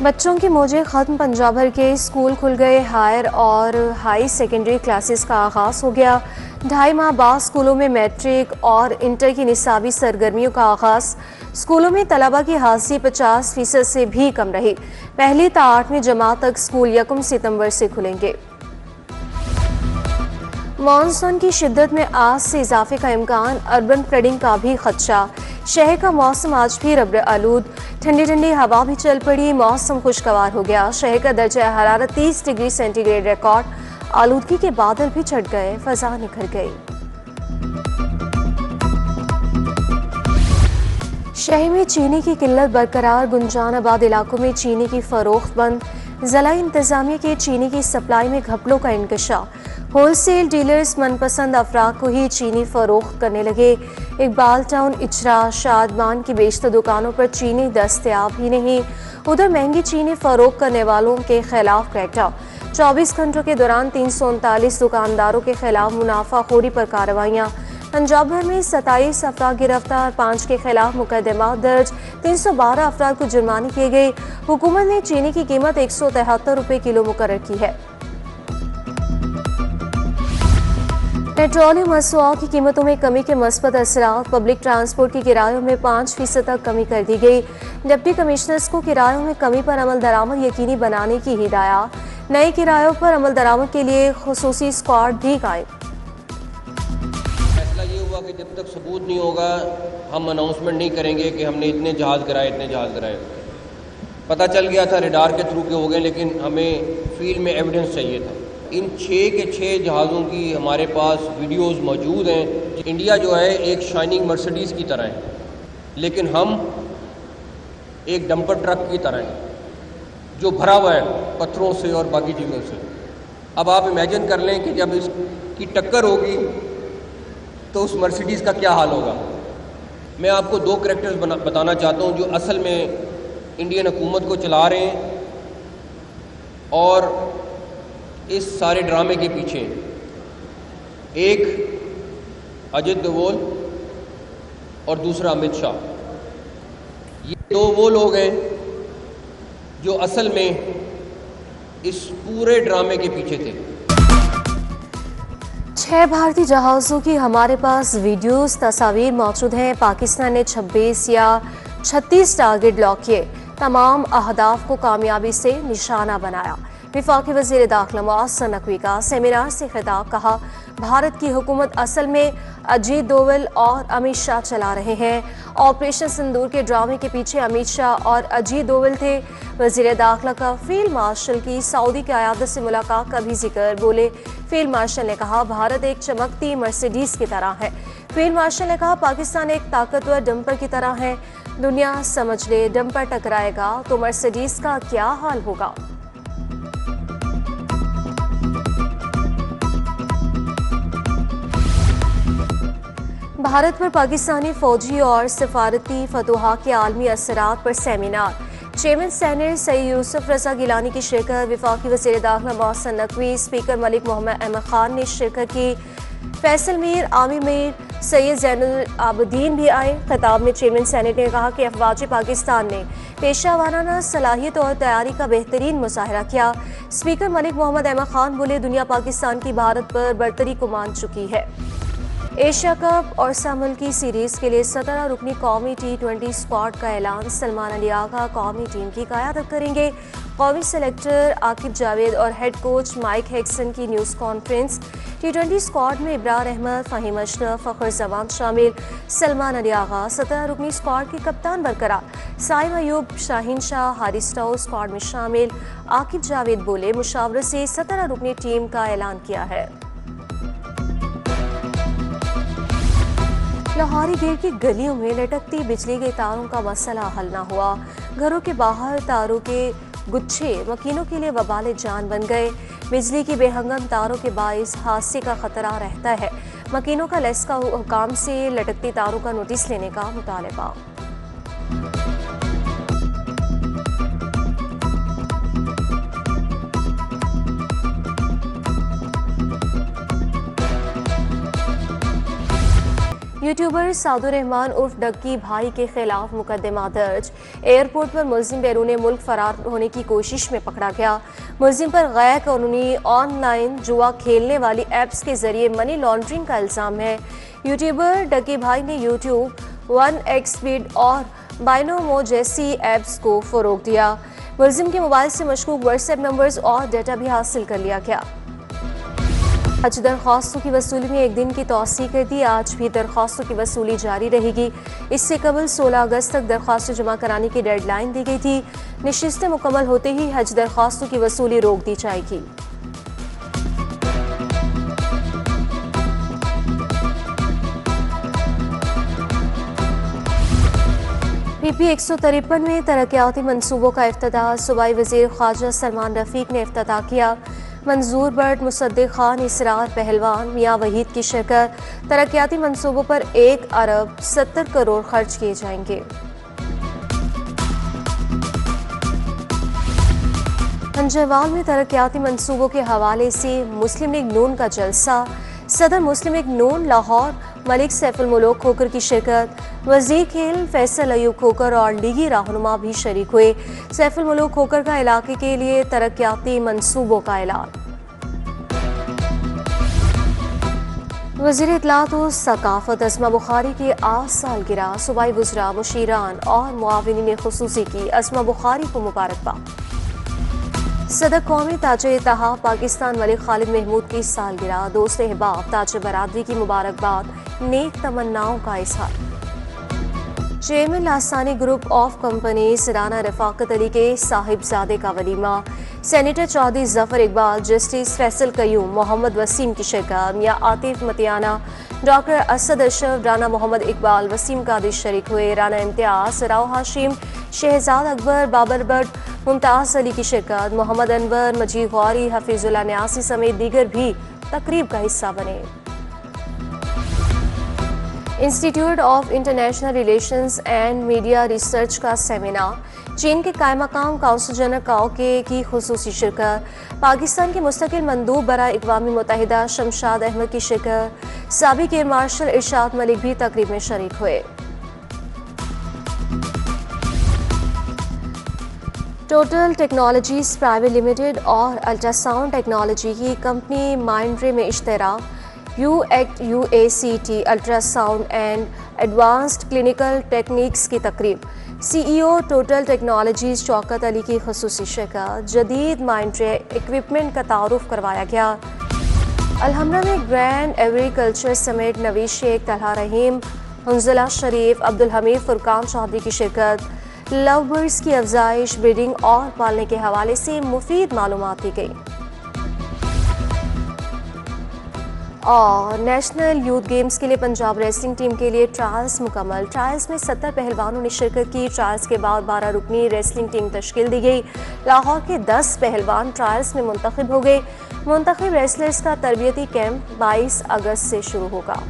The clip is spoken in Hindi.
बच्चों की मौजें ख़त्म, पंजाब भर के स्कूल खुल गए। हायर और हाई सेकेंडरी क्लासेस का आगाज़ हो गया। 2.5 माह बाद स्कूलों में मैट्रिक और इंटर की निसाबी सरगर्मियों का आगाज़। स्कूलों में तलबा की हाजिरी 50% से भी कम रही। पहली ता 8वीं जमात तक स्कूल 1 सितंबर से खुलेंगे। मानसून की शिद्दत में आज से इजाफे का इम्कान, अर्बन फ्लडिंग का भी खदशा। शहर का मौसम आज भी रब्र आलूद, ठंडी ठंडी हवा भी चल पड़ी, मौसम खुशगवार हो गया। शहर का दर्जा हरारत 30 डिग्री सेंटीग्रेड रिकॉर्ड। आलूदगी के बादल भी छट गए, फजा निखर गई। शहर में चीनी की किल्लत बरकरार, गुंजानाबाद इलाकों में चीनी की फरोख्त बंद। जिला इंतजामिया के चीनी की सप्लाई में घपलों का इंकशाफ। होलसेल डीलर्स मनपसंद अफराद को ही चीनी फरोख्त करने लगे। इकबाल टाउन, इचरा, शादमान की बेशतर दुकानों पर चीनी दस्तयाब ही नहीं। उधर महंगी चीनी फरोख्त करने वालों के खिलाफ क्रैकडाउन। 24 घंटों के दौरान 339 दुकानदारों के खिलाफ मुनाफाखोरी पर कार्रवाइयाँ। पंजाब भर में 27 अफराद गिरफ्तार, 5 के खिलाफ मुकदमा दर्ज, 312 अफराद को जुर्माने किए गए। हुकूमत ने चीनी की कीमत 173 रुपये किलो मुकर्रर की है। पेट्रोलियम मसनूआत की कीमतों में कमी के मस्बत असरात, पब्लिक ट्रांसपोर्ट की किरायों में 5% तक कमी कर दी गई। डिप्टी कमिश्नर्स को किरायों में कमी पर अमल दरामद यकीनी बनाने की हिदायत। नए किरायों पर अमल दरामद के लिए खुसूसी स्क्वाड भी कायम। फैसला ये हुआ कि जब तक सबूत नहीं होगा हम अनाउंसमेंट नहीं करेंगे कि हमने इतने जहाज़ कराए, इतने जहाज़ कराए। पता चल गया था रेडार के थ्रू के हो गए, लेकिन हमें फील्ड में एविडेंस चाहिए था। इन 6 के 6 जहाज़ों की हमारे पास वीडियोस मौजूद हैं। इंडिया जो है एक शाइनिंग मर्सिडीज़ की तरह है, लेकिन हम एक डंपर ट्रक की तरह हैं जो भरा हुआ है पत्थरों से और बाकी चीज़ों से। अब आप इमेजिन कर लें कि जब इसकी टक्कर होगी तो उस मर्सिडीज़ का क्या हाल होगा। मैं आपको 2 करैक्टर्स बताना चाहता हूँ जो असल में इंडियन हुकूमत को चला रहे हैं और इस सारे ड्रामे के पीछे। एक अजित डोभाल और दूसरा अमित शाह। ये 2 वो लोग हैं जो असल में इस पूरे ड्रामे के पीछे थे। 6 भारतीय जहाज़ों की हमारे पास वीडियोस, तस्वीर मौजूद हैं। पाकिस्तान ने 26 या 36 टारगेट लॉक किए, तमाम अहदाफ को कामयाबी से निशाना बनाया। वफाकी वज़ीर दाखिला मुअज़्ज़म नकवी का सेमिनार से खिताब, कहा भारत की हुकूमत असल में अजीत डोभाल और अमित शाह चला रहे हैं। ऑपरेशन सिंदूर के ड्रामे के पीछे अमित शाह और अजीत डोभाल थे। वज़ीर दाखिला का फील्ड मार्शल की सऊदी क़यादत से मुलाकात का भी जिक्र। बोले फील्ड मार्शल ने कहा भारत एक चमकती मर्सिडीज़ की तरह है। फील्ड मार्शल ने कहा पाकिस्तान एक ताकतवर डंपर की तरह है। दुनिया समझ ले डंपर टकराएगा तो मर्सिडीज़ का क्या हाल होगा। भारत पर पाकिस्तानी फौजी और सफारती फतुहा के आलमी असरात पर seminar. Chairman senate Syed Yusuf Raza Gilani की शिरकत। वफाकी वज़ीर दाखिला मुअज़्ज़म नकवी, स्पीकर मलिक मोहम्मद अहमद खान ने शिरकत की। फैसल मीर, आमिर मीर, सैयद ज़ैनुल आबदीन भी आए। खिताब में चेयरमैन सेनेट ने कहा कि अफवाज पाकिस्तान ने पेशा वाराना सलाहियत और तैयारी का बेहतरीन मुजाहरा किया। स्पीकर मलिक मोहम्मद अहमद खान बोले दुनिया पाकिस्तान की भारत पर बरतरी को मान चुकी है। एशिया कप और सामल की सीरीज़ के लिए 17 रुकनी कौमी T20 स्क्वाड का ऐलान। सलमान अली आगा कौमी टीम की क़यादत करेंगे। कौमी सेलेक्टर आकिब जावेद और हेड कोच माइक हेक्सन की न्यूज़ कॉन्फ्रेंस। T20 स्क्वाड में इब्रार अहमद, फ़हीम अशरफ, फ़खर जमान शामिल। सलमान अली आगा 17 रुकनी स्क्वाड के कप्तान बरकरार। साइम अयूब, शाहीन शाह, हारिस टाउ स्क्वाड में शामिल। आकिब जावेद बोले मुशावरत से 17 रुकनी टीम का ऐलान किया है। लाहौरी गेट की गलियों में लटकती बिजली के तारों का मसला हल न हुआ। घरों के बाहर तारों के गुच्छे मकीनों के लिए वबाल जान बन गए। बिजली की बेहंगम तारों के बाइस हादसे का खतरा रहता है। मकीनों का लेस का हुकाम से लटकती तारों का नोटिस लेने का मुतालबा। यूट्यूबर सादुर रहमान उर्फ डक्की भाई के खिलाफ मुकदमा दर्ज। एयरपोर्ट पर मुलजिम बैरून मुल्क फरार होने की कोशिश में पकड़ा गया। मुलजिम पर गैर कानूनी ऑनलाइन जुआ खेलने वाली ऐप्स के जरिए मनी लॉन्ड्रिंग का इल्जाम है। यूट्यूबर डक्की भाई ने यूट्यूब, 1xBet और बाइनोमो जैसी ऐप्स को फरोग दिया। मुलजिम के मोबाइल से मशकूक व्हाट्सएप नंबर्स और डेटा भी हासिल कर लिया गया। हज दरख्वास्तों की वसूली में एक दिन की तौसीह कर दी। आज भी दरख्वास्तों की वसूली जारी रहेगी। इससे कबल 16 अगस्त तक दरख्वास्तें जमा कराने की डेडलाइन दी गई थी। नशिस्तें मुकम्मल होते ही हज दरख्वास्तों की वसूली रोक दी जाएगी। PP 153 में तरक्याती मनसूबों का इफ्तिताह। सूबाई वज़ीर ख्वाजा सलमान रफ़ीक ने इफ्तिताह किया। मंजूर बट, मुसद्दिक खान, इसरार पहलवान, मियाँ वहीद की शिरकत। तरक्याती मंसूबों पर 1 अरब 70 करोड़ खर्च किए जाएंगे। अंजरवाल में तरक्याती मंसूबों के हवाले से मुस्लिम लीग नून का जलसा। सदर मुस्लिम लीग नून लाहौर मलिक सैफुल मुल्क खोकर की शिरकत। वज़ीर खेल फैसल अयूब खोकर और लीगी रहनुमा भी शरीक हुए। सैफुल मुल्क खोकर का इलाके के लिए तरक्याती मंसूबों का ऐलान। वज़ीर इत्तलात व सकाफत अस्मा बुखारी की आज सालगिरह। सूबाई वज़रा, मुशीरान और मुआविनीन ख़ुसूसी की अस्मा बुखारी को मुबारकबाद। सदर कौमी ताज-ए-इत्तेहाद पाकिस्तान मलिक खालिद महमूद की सालगिरह। दोस्त अहबाब ताज बरादरी की मुबारकबाद, नेक तमन्नाओं का इज़हार। Chairman Lasani group of companies Rana Rafaqat Ali के साहिबजादे का वलीमा। सेनेटर चौधरी जफर इकबाल, जस्टिस फैसल कयूम, मोहम्मद वसीम की शिरकत। मियाँ आतिफ मतियाना, डॉक्टर असद अशरफ, राना मोहम्मद इकबाल, वसीम कादिर शरीक हुए। राना इम्तियाज, राव हाशिम, शहजाद अकबर, बाबर बट, मुमताज़ अली की शिरकत। मोहम्मद अनवर, मजीद गौरी, हफीजुल्लाह न्यासी समेत दीगर भी तकरीब का हिस्सा बने। Institute of international relations and media research का सेमिनार। चीन के कायम मकाम काउंसिल जनरल काओके की खुसूसी शिरकत। पाकिस्तान के मुस्तकिल मंदूब बराए अक़वाम मुत्तहिदा शमशाद अहमद की शिरकत। साबिक़ एयर मार्शल इरशाद मलिक भी तकरीब में शरीक हुए। टोटल टेक्नोलॉजीज प्राइवेट लिमिटेड और अल्ट्रासाउंड टेक्नोलॉजी की कंपनी माइंड्रे में इश्तराक। UACT ultrasound and advanced clinical techniques की तकरीब। CEO total technologies Shaukat Ali की खुसूसी शिरकत। जदीद माइंड्रे इक्विपमेंट का तारुफ करवाया गया। अलहमरा में ग्रैंड एग्रीकल्चर समेट नवीज शेख, तलहा रहीम, हंजला शरीफ, अब्दुल हमीद फुरकान चौधरी की शिरकत। लव बर्ड्स की अफजाइश, ब्रीडिंग और पालने के हवाले से मुफीद मालूमात दी गई। और नेशनल यूथ गेम्स के लिए पंजाब रेसलिंग टीम के लिए ट्रायल्स मुकम्मल। ट्रायल्स में 70 पहलवानों ने शिरकत की। ट्रायल्स के बाद 12 रुकनी रेसलिंग टीम तश्कील दी गई। लाहौर के 10 पहलवान ट्रायल्स में मुंतखब हो गए। मुंतखब रेसलर्स का तरबियती कैंप 22 अगस्त से शुरू होगा।